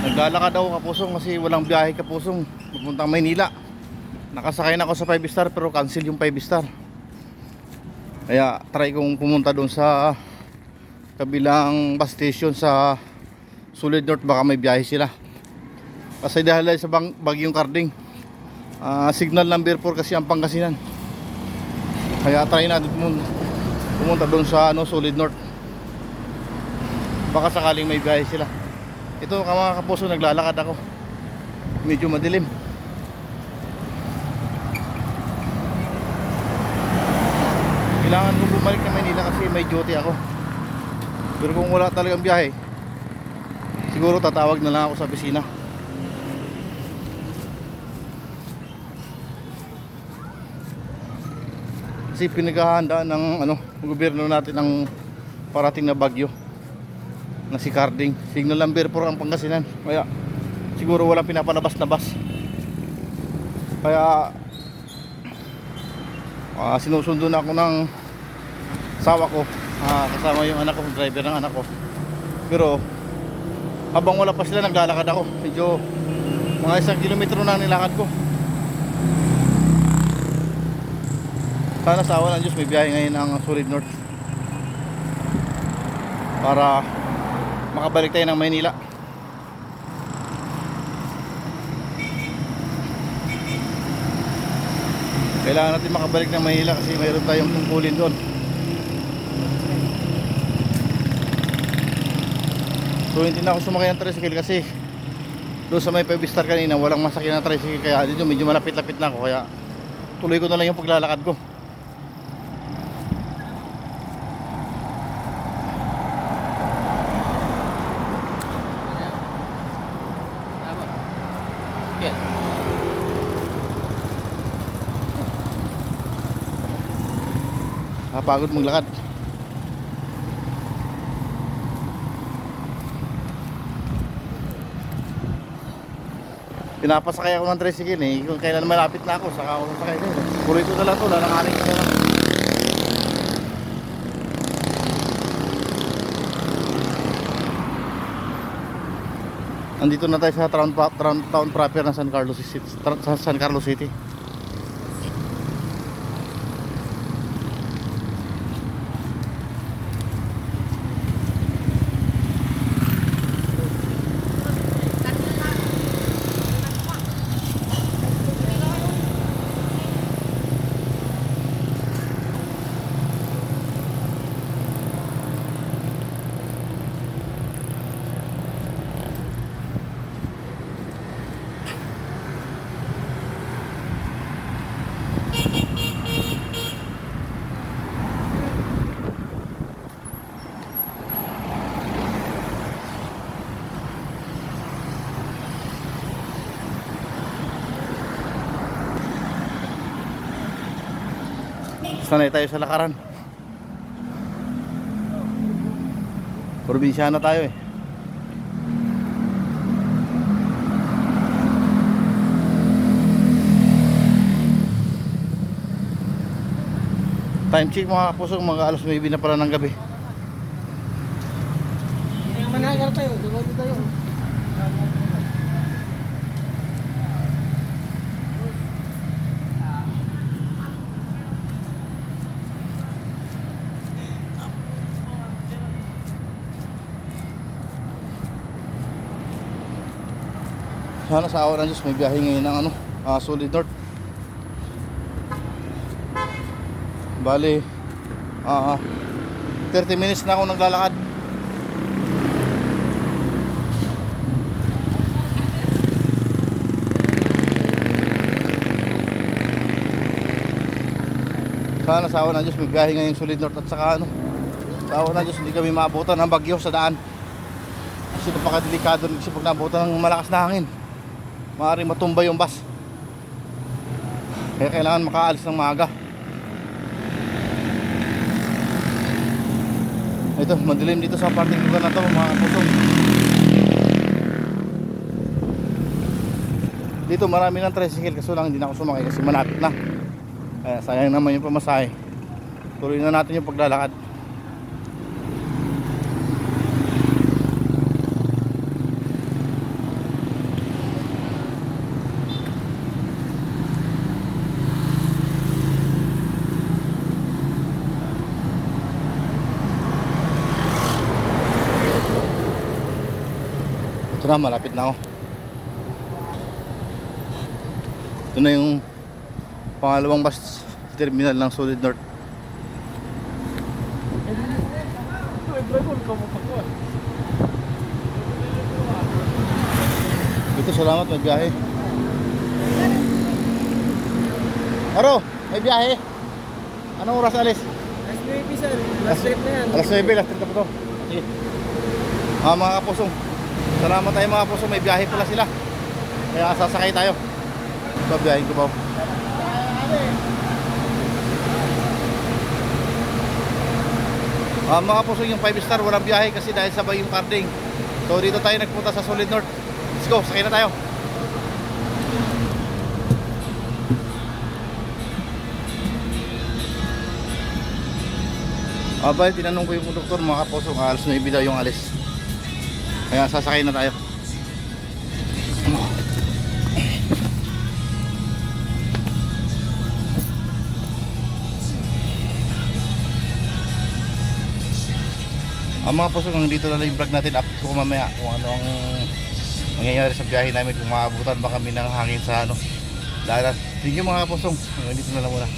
Naglalakad ako kapusong kasi walang biyahe kapusong papuntang Maynila. Nakasakay na ako sa 5 star pero cancel yung 5 star. Kaya try kong pumunta doon sa kabilang bus station sa Solid North, baka may biyahe sila. Kasi dahil sa bagyong Karding, signal number 4 kasi ang Pangasinan. Kaya try natin pumunta doon sa Solid North. Baka sakaling may biyahe sila. Ito mga kapuso, naglalakad ako. Medyo madilim. Kailangan kong bumalik na Maynila kasi may duty ako. Pero kung wala talagang biyahe, siguro tatawag na lang ako sa opisina. Kasi pinaghahandaan ng gobyerno natin ng parating na bagyo na si Karding. Signal number 4 ang Pangasinan. Kaya siguro walang pinapalabas na bus. Kaya sinusundo na ako ng asawa ko, kasama yung anak ko, driver ng anak ko. Pero habang wala pa sila, naglalakad ako. Medyo mga 1 kilometro na nilakad ko. Sana sa awa ng Diyos may biyahe ngayon ang Solid North para makabalik tayo ng Maynila. Kailangan natin makabalik ng Maynila kasi mayroon tayong tungkulin doon. So hindi na ako sumakay ng tricycle kasi doon sa may 5 star kanina walang masakyan ng tricycle, kaya dito medyo malapit-lapit na ako, kaya tuloy ko na lang yung paglalakad ko. Pagod maglakad. Pinapasakay ako ng tricycle kung kailan malapit na ako saka ako sasakay din. Puro ito na lang to, lalanganin ko na lang. Andito na tayo sa town proper ng San Carlos City. Sanay tayo sa lakaran. Probinsyano tayo Time check mga kapusok, mga alas 9 na pala ng gabi. Managal tayo, dumago tayo. Sana sa awa ng Diyos may biyahe ngayon ng Solid North. Bali 30 minutes na ako naglalakad. Sana sa awa ng Diyos may biyahe ngayon Solid North, at saka sa awa ng Diyos hindi kami maabutan ng bagyo sa daan. Kasi napakadelikado kasi pag naabutan ng malakas na hangin, maaaring matumba yung bus. Kaya kailangan makaalis ng maaga. Ito, madilim dito sa parting lugar na to mga kapusong. Dito marami ng tricycle, kaso lang hindi na ako sumakay kasi malapit na. Kaya sayang naman yung pamasahe. Tuloy na natin yung paglalakad. Ito na, malapit na ako. Ito na yung pangalawang bus terminal ng Solid North. Dito, salamat, may biyahe. Aro, may biyahe. Anong oras alis? Last baby sir. Last trip na yan. Alas 9, last trip na po to. Sige. Mga kapusong, salamat tayo mga kapusong, may biyahe pala sila. Kaya sasakay tayo. Ito, biyahe ko ba? Mga kapusong, yung 5 star walang biyahe kasi dahil sabay yung carding. So dito tayo nagpunta sa Solid North. Let's go, sakay na tayo. Abay, tinanong ko yung konduktor mga kapusong, alas 9 daw yung alis. Kaya sasakay na tayo. Mga kapusong, dito na lang yung vlog natin. Update ko mamaya kung ano ang mangyayari sa biyahe namin, kung maabutan ba kami ng hangin sa ano. Thank you mga kapusong, dito na lang muna.